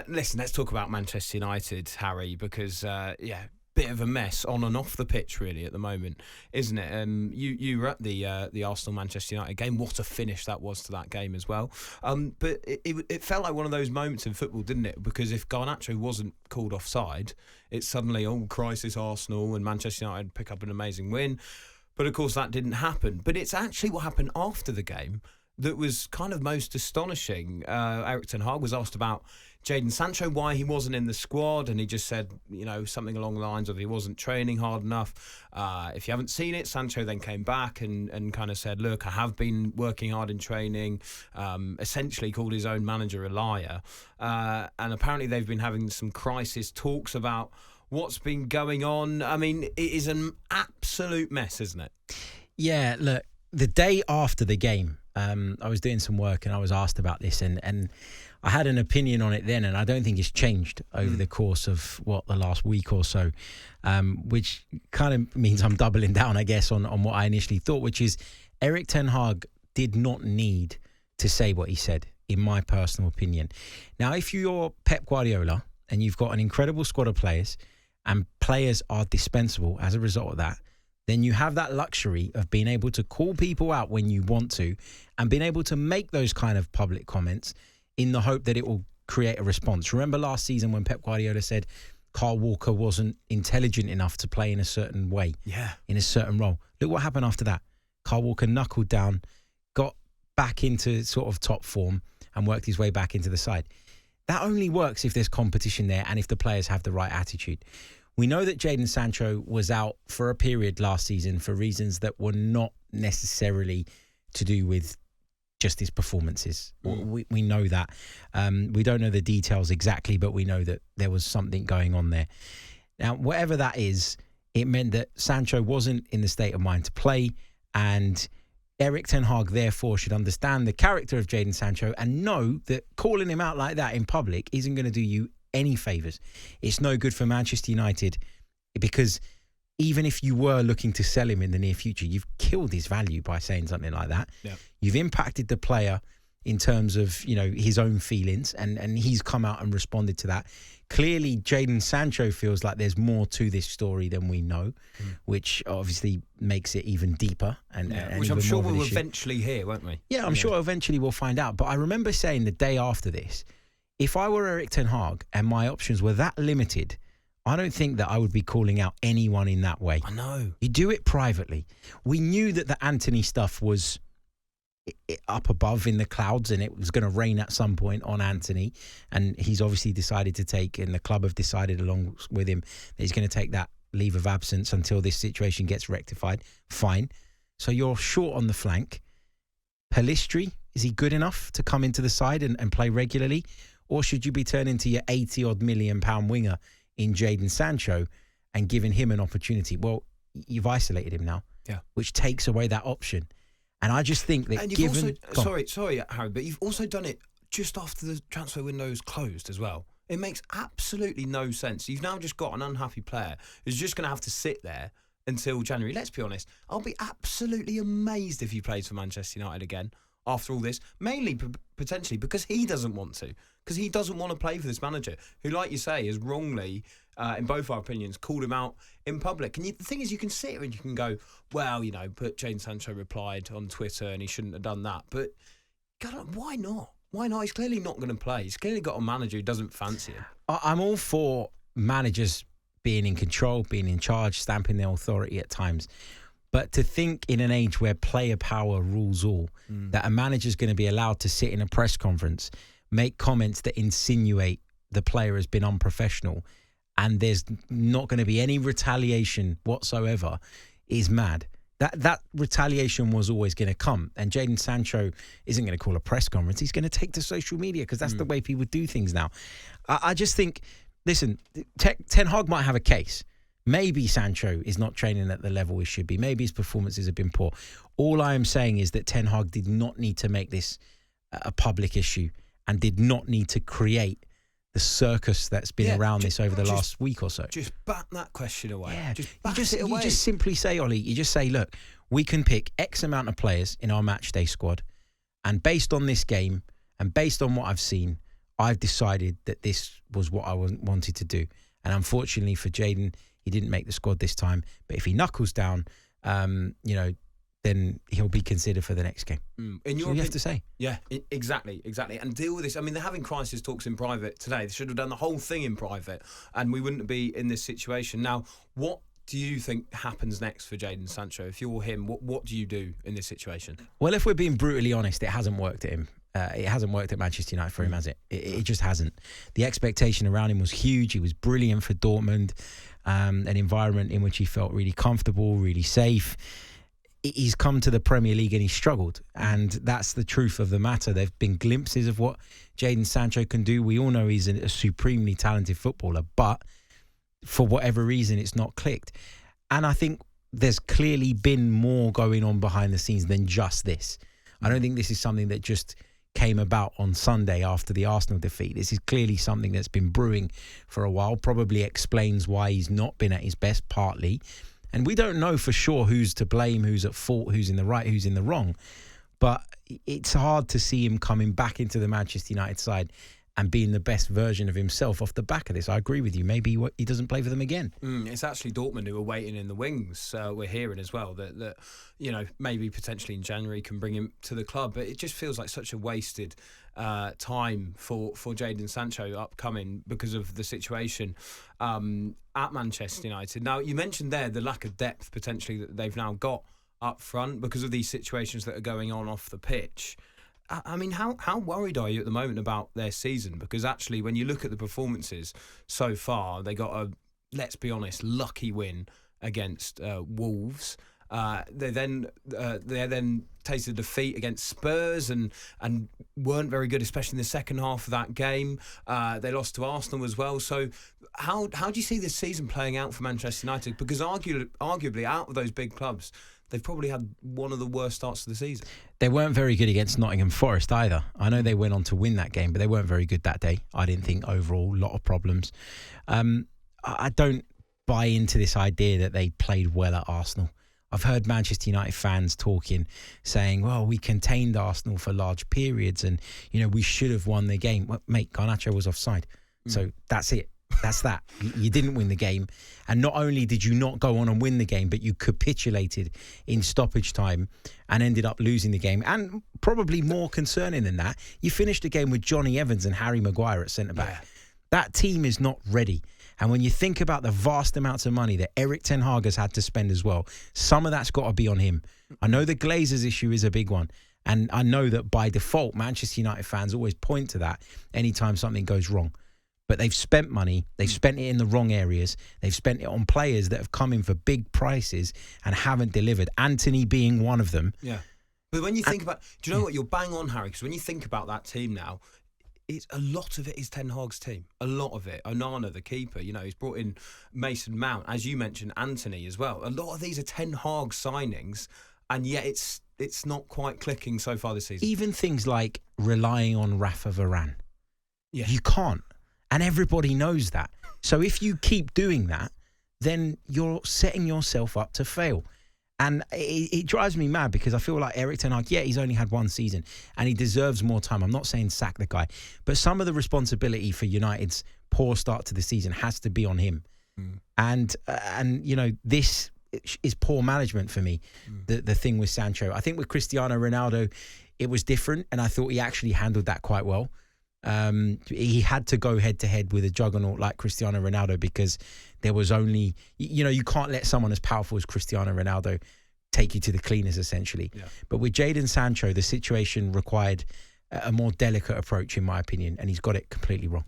Listen, let's talk about Manchester United, Harry, because, bit of a mess on and off the pitch, really, at the moment, isn't it? You were at the Arsenal-Manchester United game. What a finish that was to that game as well. But it felt like one of those moments in football, didn't it? Because if Garnacho wasn't called offside, it's suddenly, crisis Arsenal, and Manchester United pick up an amazing win. But, of course, that didn't happen. But it's actually what happened after the game that was kind of most astonishing. Erik Ten Hag was asked about Jadon Sancho, why he wasn't in the squad, and he just said, something along the lines of he wasn't training hard enough. If you haven't seen it, Sancho then came back and kind of said, look, I have been working hard in training, essentially called his own manager a liar. And apparently they've been having some crisis talks about what's been going on. I mean, it is an absolute mess, isn't it? Yeah, look, the day after the game, I was doing some work and I was asked about this, and I had an opinion on it then, and I don't think it's changed over the course of the last week or so, which kind of means I'm doubling down, I guess, on what I initially thought, which is Erik Ten Hag did not need to say what he said, in my personal opinion. Now, if you're Pep Guardiola and you've got an incredible squad of players and players are dispensable as a result of that, then you have that luxury of being able to call people out when you want to and being able to make those kind of public comments in the hope that it will create a response. Remember last season when Pep Guardiola said Kyle Walker wasn't intelligent enough to play in a certain way, in a certain role? Look what happened after that. Kyle Walker knuckled down, got back into sort of top form and worked his way back into the side. That only works if there's competition there and if the players have the right attitude. We know that Jadon Sancho was out for a period last season for reasons that were not necessarily to do with just his performances. We know that. We don't know the details exactly, but we know that there was something going on there. Now, whatever that is, it meant that Sancho wasn't in the state of mind to play, and Erik Ten Hag therefore should understand the character of Jadon Sancho and know that calling him out like that in public isn't going to do you any favours. It's no good for Manchester United, because even if you were looking to sell him in the near future, you've killed his value by saying something like that. Yep. You've impacted the player in terms of, his own feelings, and he's come out and responded to that. Clearly, Jadon Sancho feels like there's more to this story than we know, which obviously makes it even deeper. And which I'm sure we'll eventually hear, won't we? Yeah, I'm sure eventually we'll find out. But I remember saying the day after this, if I were Erik Ten Hag and my options were that limited, I don't think that I would be calling out anyone in that way. I know. You do it privately. We knew that the Anthony stuff was up above in the clouds and it was going to rain at some point on Anthony. And he's obviously decided to take, and the club have decided along with him, that he's going to take that leave of absence until this situation gets rectified. Fine. So you're short on the flank. Pellistri, is he good enough to come into the side and play regularly? Or should you be turning to your 80-odd million pound winger in Jadon Sancho and giving him an opportunity? Well, you've isolated him now, which takes away that option. And I just think that and you've also, sorry, Harry, but you've also done it just after the transfer window's closed as well. It makes absolutely no sense. You've now just got an unhappy player who's just going to have to sit there until January. Let's be honest, I'll be absolutely amazed if he plays for Manchester United again after all this, mainly potentially because he doesn't want to. Because he doesn't want to play for this manager, who, like you say, has wrongly, in both our opinions, called him out in public. And the thing is, you can sit here and you can go, well, but Jadon Sancho replied on Twitter and he shouldn't have done that. But why not? Why not? He's clearly not going to play. He's clearly got a manager who doesn't fancy him. I'm all for managers being in control, being in charge, stamping their authority at times. But to think in an age where player power rules all, that a manager's going to be allowed to sit in a press conference, make comments that insinuate the player has been unprofessional, and there's not going to be any retaliation whatsoever, is mad. That retaliation was always going to come. And Jadon Sancho isn't going to call a press conference. He's going to take to social media because that's the way people do things now. I just think, listen, Ten Hag might have a case. Maybe Sancho is not training at the level he should be. Maybe his performances have been poor. All I am saying is that Ten Hag did not need to make this a public issue and did not need to create the circus that's been around this over the last week or so. Just bat that question away. Yeah. It away. You just simply say, Ollie, you just say, look, we can pick X amount of players in our match day squad, and based on this game and based on what I've seen, I've decided that this was what I wanted to do. And unfortunately for Jadon, he didn't make the squad this time. But if he knuckles down, then he'll be considered for the next game. In your you have to say. Yeah, exactly. And deal with this. I mean, they're having crisis talks in private today. They should have done the whole thing in private, and we wouldn't be in this situation. Now, what do you think happens next for Jadon Sancho? If you're him, what do you do in this situation? Well, if we're being brutally honest, it hasn't worked at him. It hasn't worked at Manchester United for him, has it? It just hasn't. The expectation around him was huge. He was brilliant for Dortmund, an environment in which he felt really comfortable, really safe. He's come to the Premier League and he's struggled. And that's the truth of the matter. There have been glimpses of what Jadon Sancho can do. We all know he's a supremely talented footballer, but for whatever reason, it's not clicked. And I think there's clearly been more going on behind the scenes than just this. I don't think this is something that just came about on Sunday after the Arsenal defeat. This is clearly something that's been brewing for a while, probably explains why he's not been at his best, partly. And we don't know for sure who's to blame, who's at fault, who's in the right, who's in the wrong. But it's hard to see him coming back into the Manchester United side and being the best version of himself off the back of this. I agree with you. Maybe he doesn't play for them again. It's actually Dortmund who are waiting in the wings. We're hearing as well that maybe potentially in January can bring him to the club. But it just feels like such a wasted time for Jadon Sancho upcoming because of the situation at Manchester United. Now, you mentioned there the lack of depth potentially that they've now got up front because of these situations that are going on off the pitch. I mean, how worried are you at the moment about their season? Because actually, when you look at the performances so far, they got a, let's be honest, lucky win against Wolves. They then tasted defeat against Spurs and weren't very good, especially in the second half of that game. They lost to Arsenal as well. So how do you see this season playing out for Manchester United? Because arguably, out of those big clubs, they've probably had one of the worst starts to the season. They weren't very good against Nottingham Forest either. I know they went on to win that game, but they weren't very good that day. I didn't think overall, a lot of problems. I don't buy into this idea that they played well at Arsenal. I've heard Manchester United fans saying, well, we contained Arsenal for large periods and, we should have won the game. Well, mate, Garnacho was offside. So that's it. That's that. You didn't win the game. And not only did you not go on and win the game, but you capitulated in stoppage time and ended up losing the game. And probably more concerning than that, you finished the game with Johnny Evans and Harry Maguire at centre-back. Yeah. That team is not ready. And when you think about the vast amounts of money that Erik ten Hag has had to spend as well, some of that's got to be on him. I know the Glazers issue is a big one. And I know that by default, Manchester United fans always point to that anytime something goes wrong. But they've spent money. They've spent it in the wrong areas. They've spent it on players that have come in for big prices and haven't delivered. Anthony being one of them. Yeah. But when you think about... Do you know what? You're bang on, Harry, because when you think about that team now, a lot of it is Ten Hag's team. A lot of it. Onana, the keeper, he's brought in Mason Mount. As you mentioned, Anthony as well. A lot of these are Ten Hag signings, and yet it's not quite clicking so far this season. Even things like relying on Rafa Varane. Yeah. You can't. And everybody knows that. So if you keep doing that, then you're setting yourself up to fail. And it drives me mad because I feel like Erik ten Hag, he's only had one season and he deserves more time. I'm not saying sack the guy, but some of the responsibility for United's poor start to the season has to be on him. And this is poor management for me, the thing with Sancho. I think with Cristiano Ronaldo, it was different, and I thought he actually handled that quite well. He had to go head-to-head with a juggernaut like Cristiano Ronaldo because there was only... you can't let someone as powerful as Cristiano Ronaldo take you to the cleaners, essentially. Yeah. But with Jadon Sancho, the situation required a more delicate approach, in my opinion, and he's got it completely wrong.